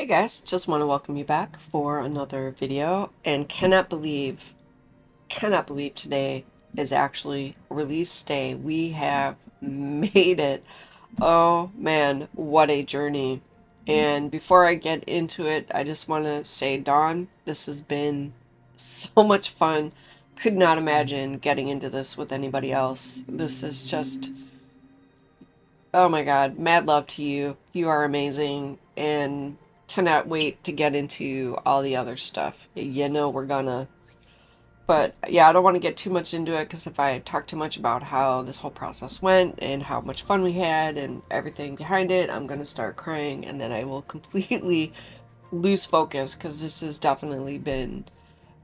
Hey guys, just want to welcome you back for another video and cannot believe today is actually release day. We have made it. Oh man, what a journey. And before I get into it, I just want to say, Dawn, this has been so much fun. Could not imagine getting into this with anybody else. This is just, oh my God, mad love to you. You are amazing and cannot wait to get into all the other stuff. You know, we're gonna. But yeah, I don't want to get too much into it because if I talk too much about how this whole process went and how much fun we had and everything behind it, I'm gonna start crying and then I will completely lose focus because this has definitely been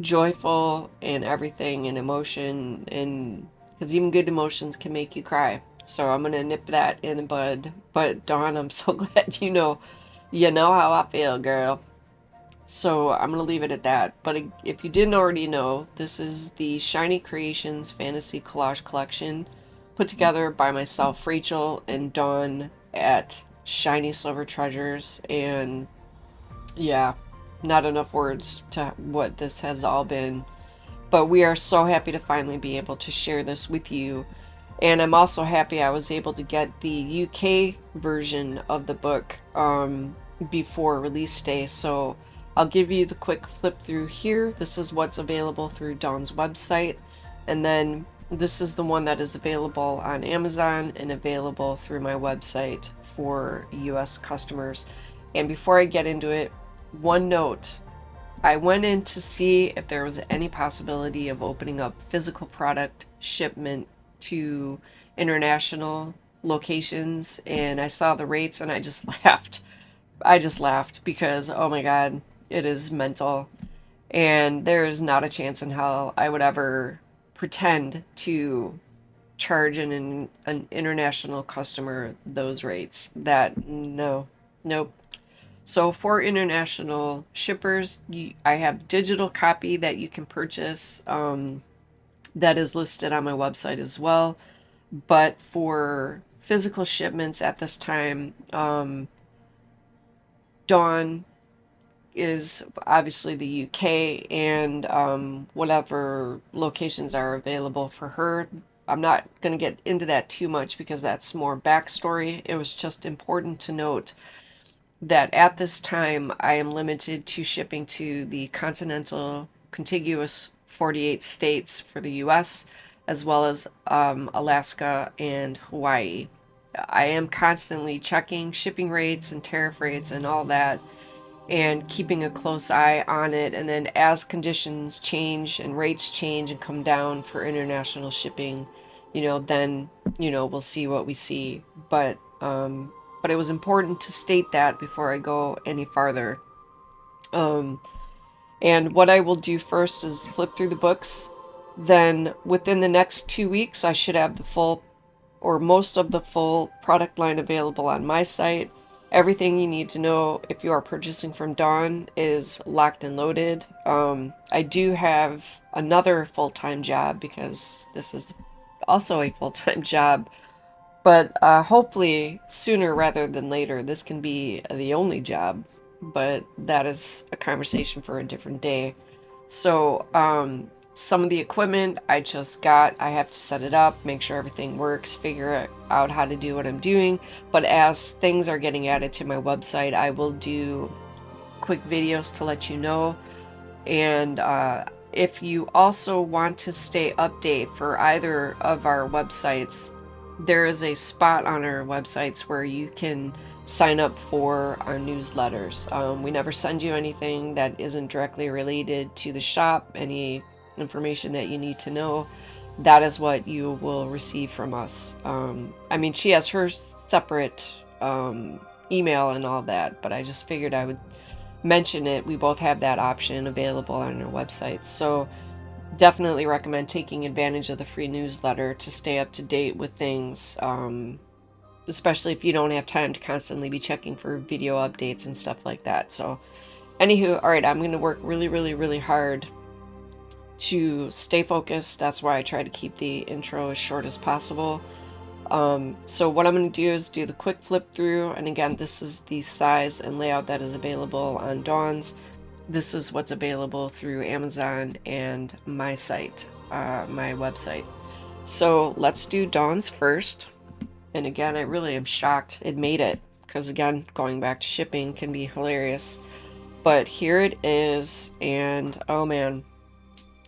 joyful and everything and emotion, and because even good emotions can make you cry. So I'm gonna nip that in the bud. But Dawn, I'm so glad you know how I feel, girl. So I'm gonna leave it at that. But if you didn't already know, this is the Shiny Creations Fantasy Collage Collection, put together by myself, Rachel, and Dawn at Shiny Silver Treasures. And yeah, not enough words to what this has all been, but we are so happy to finally be able to share this with you. And I'm also happy I was able to get the UK version of the book before release day. So I'll give you the quick flip through here. This is what's available through Dawn's website. And then this is the one that is available on Amazon and available through my website for US customers. And before I get into it, one note. I went in to see if there was any possibility of opening up physical product shipment to international locations, and I saw the rates and I just laughed. I just laughed because, oh my God, it is mental. And there is not a chance in hell I would ever pretend to charge an international customer those rates. That, no, nope. So for international shippers, I have digital copy that you can purchase, that is listed on my website as well. But for physical shipments at this time, Dawn is obviously the UK, and whatever locations are available for her. I'm not going to get into that too much because that's more backstory. It was just important to note that at this time I am limited to shipping to the continental contiguous 48 states for the US, as well as Alaska and Hawaii. I am constantly checking shipping rates and tariff rates and all that and keeping a close eye on it. And then as conditions change and rates change and come down for international shipping, then, we'll see what we see. But it was important to state that before I go any farther. Um, and what I will do first is flip through the books. Then within the next 2 weeks, I should have the full or most of the full product line available on my site. Everything you need to know if you are purchasing from Dawn is locked and loaded. I do have another full-time job because this is also a full-time job, but hopefully sooner rather than later, this can be the only job. But that is a conversation for a different day. So, some of the equipment I just got, I have to set it up, make sure everything works, figure out how to do what I'm doing. But as things are getting added to my website, I will do quick videos to let you know. And if you also want to stay update for either of our websites, there is a spot on our websites where you can sign up for our newsletters. We never send you anything that isn't directly related to the shop, any information that you need to know. That is what you will receive from us. I mean, she has her separate email and all that, but I just figured I would mention it. We both have that option available on our website. So definitely recommend taking advantage of the free newsletter to stay up to date with things, especially if you don't have time to constantly be checking for video updates and stuff like that. So anywho, all right, I'm going to work really, really, really hard to stay focused. That's why I try to keep the intro as short as possible. So what I'm going to do is do the quick flip through, and again, this is the size and layout that is available on Dawn's. This is what's available through Amazon and my site, my website. So let's do Dawn's first. And again, I really am shocked it made it, because again, going back to shipping can be hilarious. But here it is, and oh man,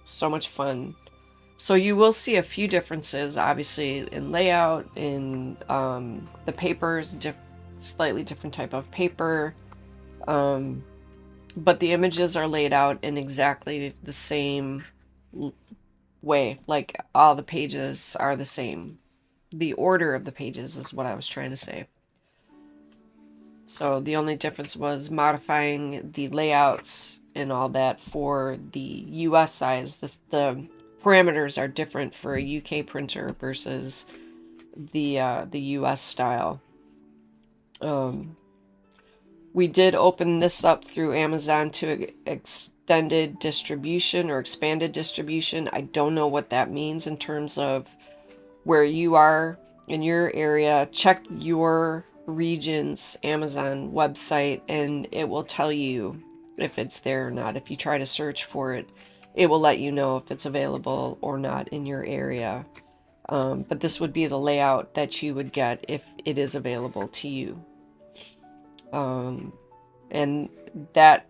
so much fun. So you will see a few differences, obviously, in layout, in the papers, slightly different type of paper, but the images are laid out in exactly the same way. Like all the pages are the same. The order of the pages is what I was trying to say. So the only difference was modifying the layouts and all that for the US size. The parameters are different for a UK printer versus the US style. We did open this up through Amazon to extended distribution or expanded distribution. I don't know what that means in terms of where you are in your area. Check your region's Amazon website and it will tell you if it's there or not. If you try to search for it, it will let you know if it's available or not in your area. But this would be the layout that you would get if it is available to you. And that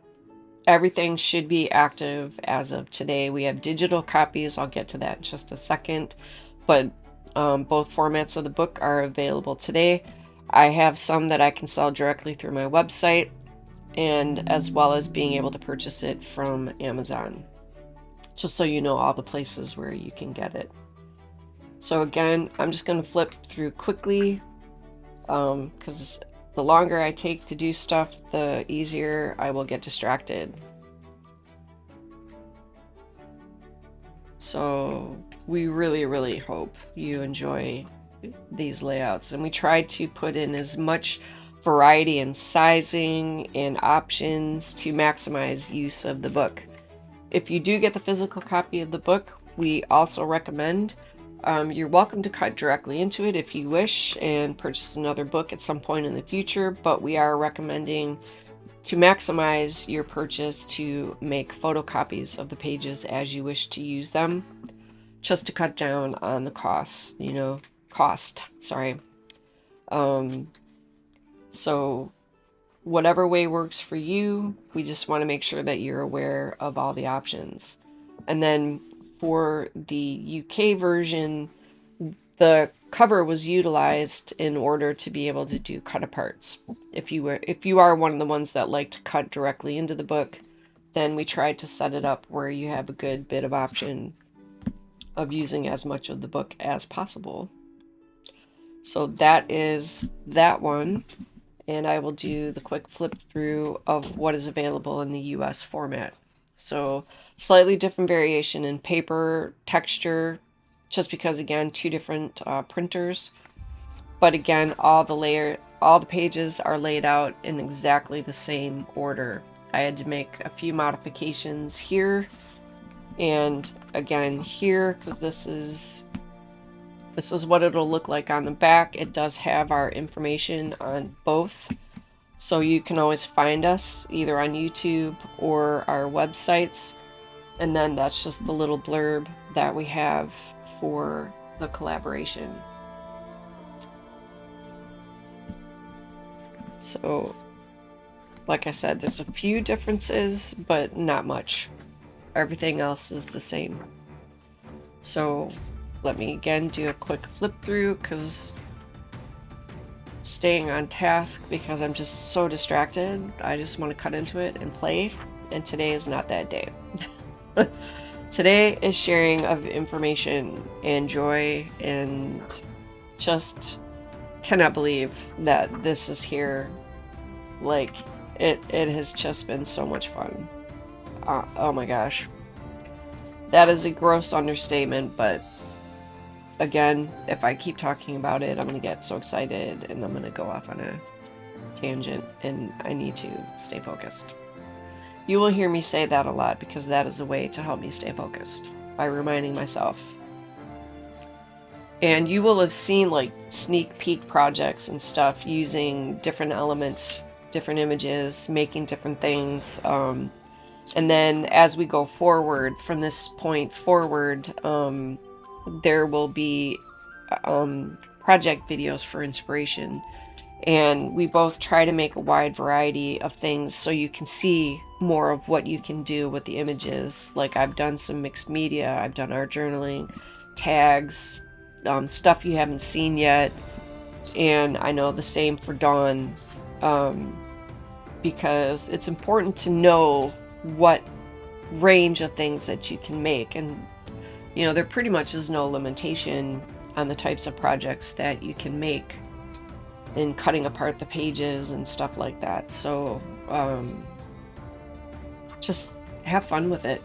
everything should be active as of today. We have digital copies. I'll get to that in just a second. But both formats of the book are available today. I have some that I can sell directly through my website, and as well as being able to purchase it from Amazon. Just so you know all the places where you can get it. So again, I'm just going to flip through quickly because the longer I take to do stuff, the easier I will get distracted. So we really, really hope you enjoy these layouts. And we tried to put in as much variety in sizing and options to maximize use of the book. If you do get the physical copy of the book, we also recommend you're welcome to cut directly into it if you wish and purchase another book at some point in the future, but we are recommending to maximize your purchase to make photocopies of the pages as you wish to use them, just to cut down on the cost, sorry. So whatever way works for you, we just want to make sure that you're aware of all the options. And then for the UK version, the cover was utilized in order to be able to do cut aparts. If you are one of the ones that like to cut directly into the book, then we tried to set it up where you have a good bit of option of using as much of the book as possible. So that is that one. And I will do the quick flip through of what is available in the US format. So slightly different variation in paper texture, just because again, two different printers. But again, all the pages are laid out in exactly the same order. I had to make a few modifications here and again here, because this is what it'll look like on the back. It does have our information on both, so you can always find us either on YouTube or our websites. And then that's just the little blurb that we have for the collaboration. So, like I said, there's a few differences, but not much. Everything else is the same. So let me again do a quick flip through, because staying on task, because I'm just so distracted. I just want to cut into it and play, and today is not that day. Today is sharing of information and joy, and just cannot believe that this is here. Like, it has just been so much fun. Oh my gosh. That is a gross understatement, but again, if I keep talking about it, I'm going to get so excited and I'm going to go off on a tangent, and I need to stay focused. You will hear me say that a lot because that is a way to help me stay focused, by reminding myself. And you will have seen like sneak peek projects and stuff using different elements, different images, making different things. And then as we go forward, from this point forward, there will be project videos for inspiration. And we both try to make a wide variety of things so you can see more of what you can do with the images. Like I've done some mixed media, I've done art journaling, tags, stuff you haven't seen yet. And I know the same for Dawn, because it's important to know what range of things that you can make. And, you know, there pretty much is no limitation on the types of projects that you can make in cutting apart the pages and stuff like that. So just have fun with it.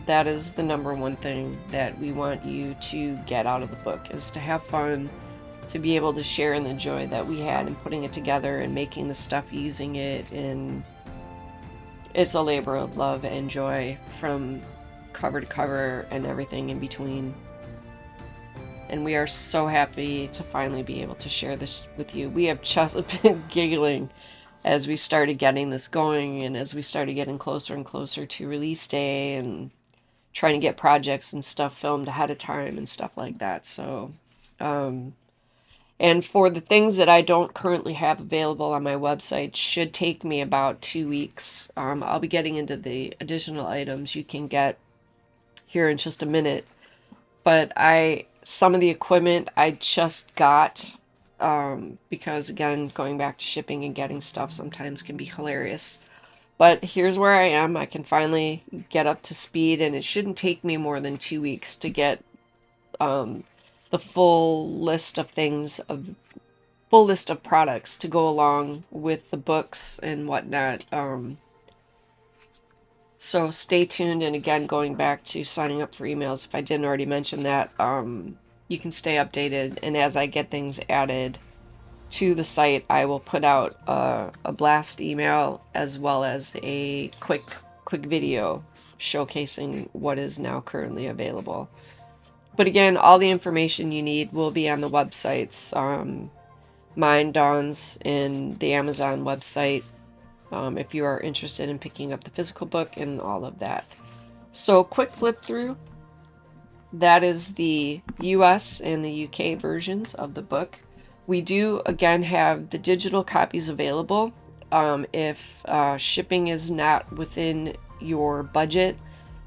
That is the number one thing that we want you to get out of the book, is to have fun, to be able to share in the joy that we had in putting it together and making the stuff, using it. And it's a labor of love and joy from cover to cover and everything in between. And we are so happy to finally be able to share this with you. We have just been giggling as we started getting this going, and as we started getting closer and closer to release day, and trying to get projects and stuff filmed ahead of time and stuff like that. So, and for the things that I don't currently have available on my website, should take me about 2 weeks. I'll be getting into the additional items you can get here in just a minute. But some of the equipment I just got, because again, going back to shipping and getting stuff sometimes can be hilarious. But here's where I am. I can finally get up to speed, and it shouldn't take me more than 2 weeks to get the full list of products to go along with the books and whatnot. So stay tuned. And again, going back to signing up for emails, if I didn't already mention that, you can stay updated. And as I get things added to the site, I will put out a blast email as well as a quick video showcasing what is now currently available. But again, all the information you need will be on the websites, mine, Dawn's, and the Amazon website, if you are interested in picking up the physical book and all of that. So quick flip through. That is the US and the UK versions of the book. We do, again, have the digital copies available. If shipping is not within your budget,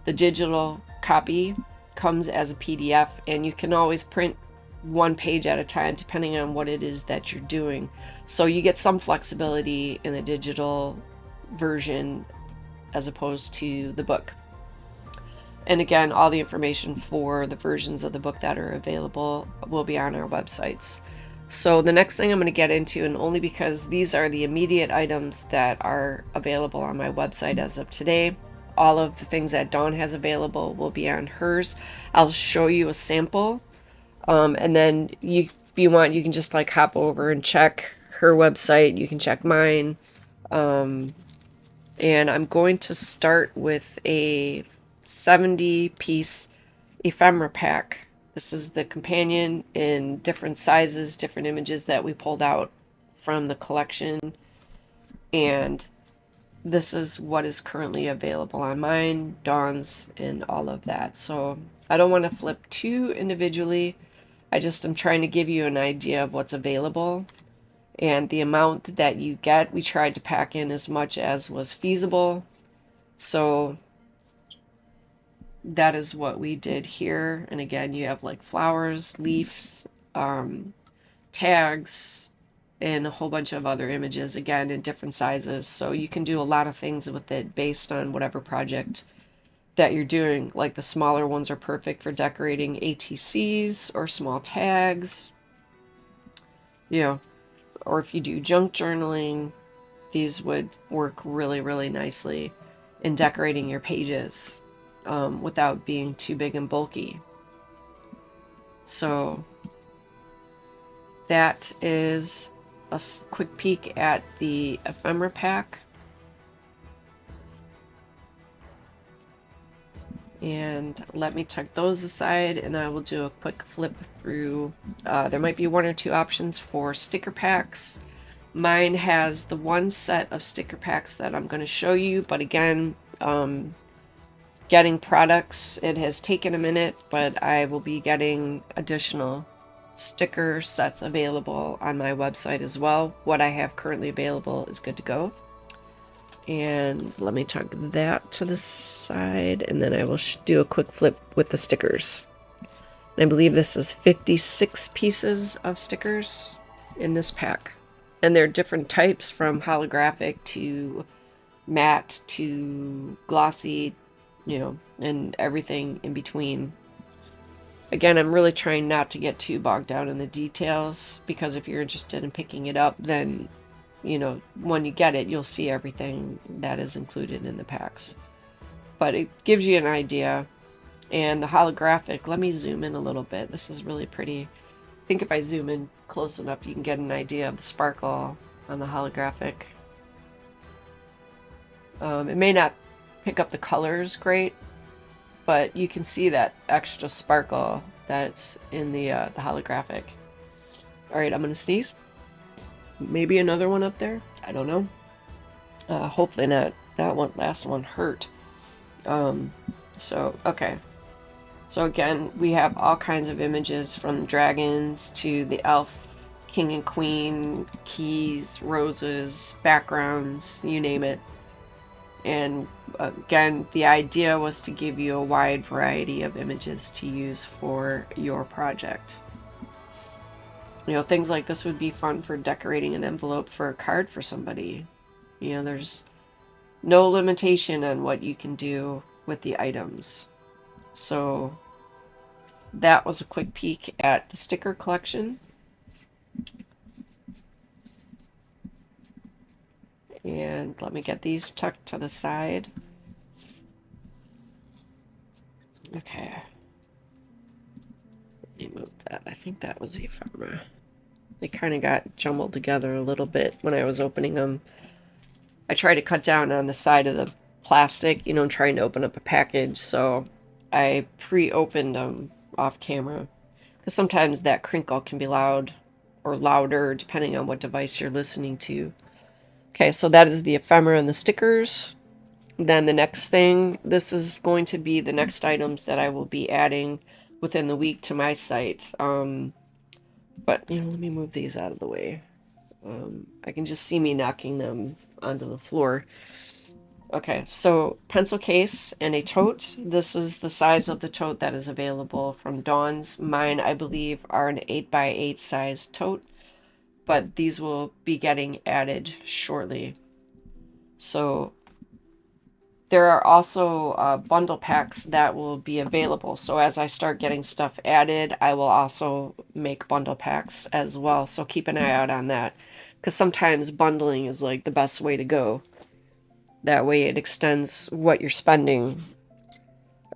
the digital copy comes as a PDF, and you can always print one page at a time depending on what it is that you're doing. So you get some flexibility in the digital version as opposed to the book. And again, all the information for the versions of the book that are available will be on our websites. So the next thing I'm going to get into, and only because these are the immediate items that are available on my website as of today, all of the things that Dawn has available will be on hers. I'll show you a sample, and then if you want, you can just like hop over and check her website. You can check mine. And I'm going to start with a 70-piece ephemera pack. This is the companion in different sizes, different images that we pulled out from the collection. And this is what is currently available on mine, Dawn's, and all of that. So I don't want to flip too individually. I just am trying to give you an idea of what's available. And the amount that you get, we tried to pack in as much as was feasible. So that is what we did here. And again, you have like flowers, leaves, tags, and a whole bunch of other images, again, in different sizes. So you can do a lot of things with it based on whatever project that you're doing. Like the smaller ones are perfect for decorating ATCs or small tags. You know, or if you do junk journaling, these would work really, really nicely in decorating your pages without being too big and bulky. So that is a quick peek at the ephemera pack. And let me tuck those aside, and I will do a quick flip through. There might be one or two options for sticker packs. Mine has the one set of sticker packs that I'm going to show you, but again, getting products, it has taken a minute, but I will be getting additional sticker sets available on my website as well. What I have currently available is good to go. And let me tuck that to the side, and then I will do a quick flip with the stickers. And I believe this is 56 pieces of stickers in this pack. And they're different types, from holographic to matte to glossy, and everything in between. Again, I'm really trying not to get too bogged down in the details, because if you're interested in picking it up, then when you get it, you'll see everything that is included in the packs. But it gives you an idea. And the holographic, let me zoom in a little bit. This is really pretty. I think if I zoom in close enough, you can get an idea of the sparkle on the holographic. It may not pick up the colors great, but you can see that extra sparkle that's in the holographic. All right, I'm gonna sneeze. Maybe another one up there. I don't know. Hopefully not. That last one hurt. Okay. So again, we have all kinds of images, from dragons to the elf, king and queen, keys, roses, backgrounds, you name it. And again, the idea was to give you a wide variety of images to use for your project. Things like this would be fun for decorating an envelope for a card for somebody. There's no limitation on what you can do with the items. So that was a quick peek at the sticker collection. And let me get these tucked to the side. Okay. Let me move that. I think that was the ephemera. They kind of got jumbled together a little bit when I was opening them. I try to cut down on the side of the plastic, trying to open up a package, so I pre-opened them off camera, because sometimes that crinkle can be loud or louder depending on what device you're listening to. Okay, so that is the ephemera and the stickers. Then the next thing, this is going to be the next items that I will be adding within the week to my site. But let me move these out of the way. I can just see me knocking them onto the floor. Okay, so pencil case and a tote. This is the size of the tote that is available from Dawn's. Mine, I believe, are an 8x8 size tote, but these will be getting added shortly. So there are also bundle packs that will be available. So as I start getting stuff added, I will also make bundle packs as well. So keep an eye out on that, because sometimes bundling is like the best way to go. That way it extends what you're spending.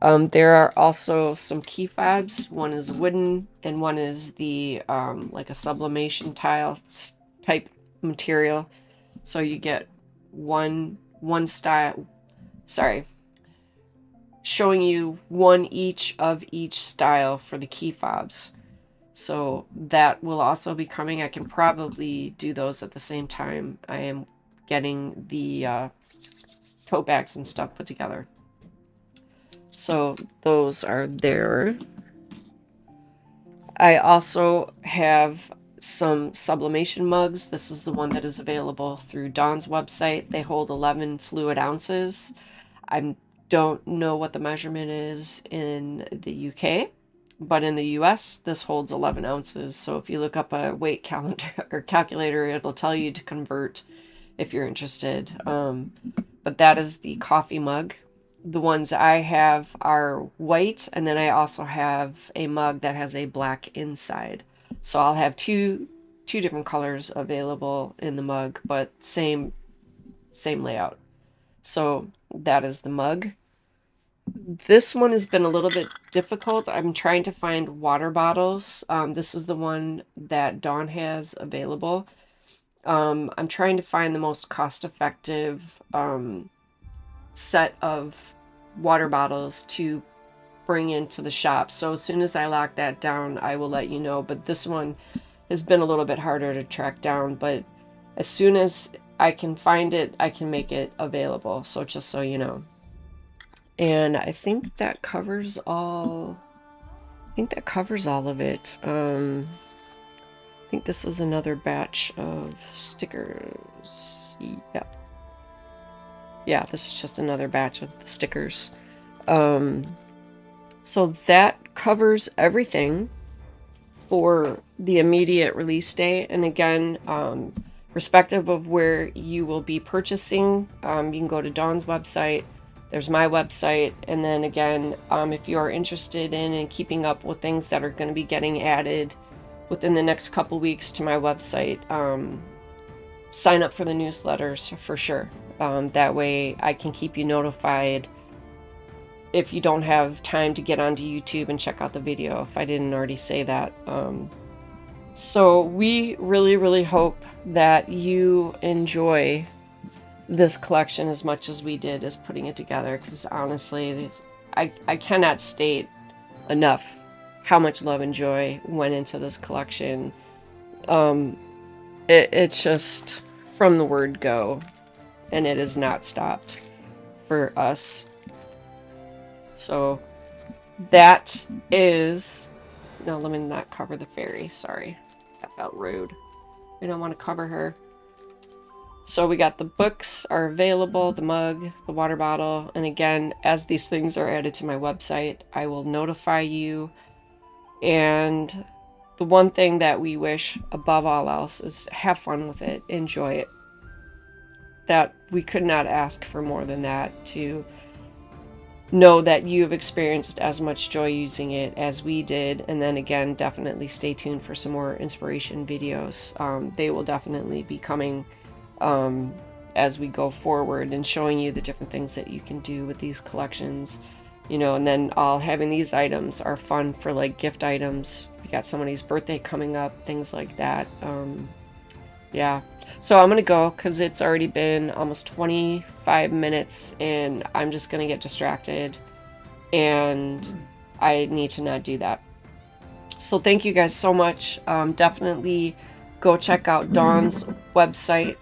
There are also some key fobs. One is wooden, and one is the like a sublimation tile type material. So you get one style. Sorry, showing you one each of each style for the key fobs. So that will also be coming. I can probably do those at the same time I am getting the tote bags and stuff put together. So those are there. I also have some sublimation mugs. This is the one that is available through Dawn's website. They hold 11 fluid ounces. I don't know what the measurement is in the UK, but in the US, this holds 11 ounces. So if you look up a weight calendar or calculator, it'll tell you to convert if you're interested. But that is the coffee mug. The ones I have are white, and then I also have a mug that has a black inside. So I'll have two different colors available in the mug, but same layout. So that is the mug. This one has been a little bit difficult. I'm trying to find water bottles. This is the one that Dawn has available. I'm trying to find the most cost-effective set of water bottles to bring into the shop. So as soon as I lock that down, I will let you know. But this one has been a little bit harder to track down, but as soon as I can find it, I can make it available. So just so you know. And I think that covers all. I think that covers all of it. I think this is another batch of stickers. Yeah. Yeah, this is just another batch of the stickers. So that covers everything for the immediate release date. And again, respective of where you will be purchasing, you can go to Dawn's website. There's my website. And then again, if you are interested in keeping up with things that are going to be getting added within the next couple weeks to my website, sign up for the newsletters for sure. That way I can keep you notified if you don't have time to get onto YouTube and check out the video, if I didn't already say that. So we really, really hope that you enjoy this collection as much as we did as putting it together, because honestly, I cannot state enough how much love and joy went into this collection. It's just from the word go, and it has not stopped for us. So that is, no, let me not cover the fairy. Sorry, that felt rude. We don't want to cover her. So we got the books are available, the mug, the water bottle. And again, as these things are added to my website, I will notify you. And the one thing that we wish above all else is have fun with it, enjoy it. That we could not ask for more than that, to know that you have experienced as much joy using it as we did. And then again, definitely stay tuned for some more inspiration videos. They will definitely be coming as we go forward and showing you the different things that you can do with these collections, you know. And then all having these items are fun for like gift items. You got somebody's birthday coming up, things like that. Yeah. So I'm gonna go because it's already been almost 25 minutes and I'm just gonna get distracted, and I need to not do that. So thank you guys so much. Definitely go check out Dawn's website,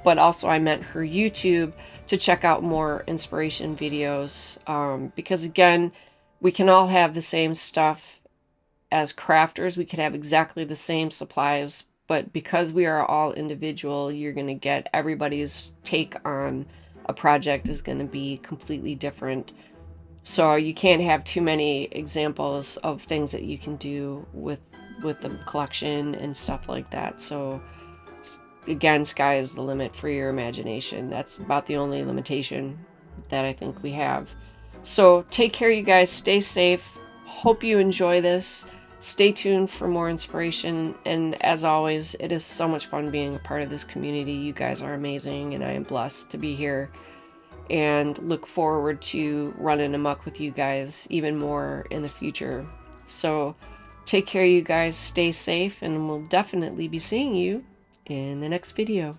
but also I meant her YouTube, to check out more inspiration videos, because again, we can all have the same stuff as crafters. We could have exactly the same supplies, but because we are all individual, you're going to get everybody's take on a project is going to be completely different. So you can't have too many examples of things that you can do with the collection and stuff like that. So again, sky is the limit for your imagination. That's about the only limitation that I think we have. So take care, you guys. Stay safe. Hope you enjoy this. Stay tuned for more inspiration. And as always, it is so much fun being a part of this community. You guys are amazing, and I am blessed to be here. And look forward to running amok with you guys even more in the future. So take care, you guys. Stay safe, and we'll definitely be seeing you in the next video.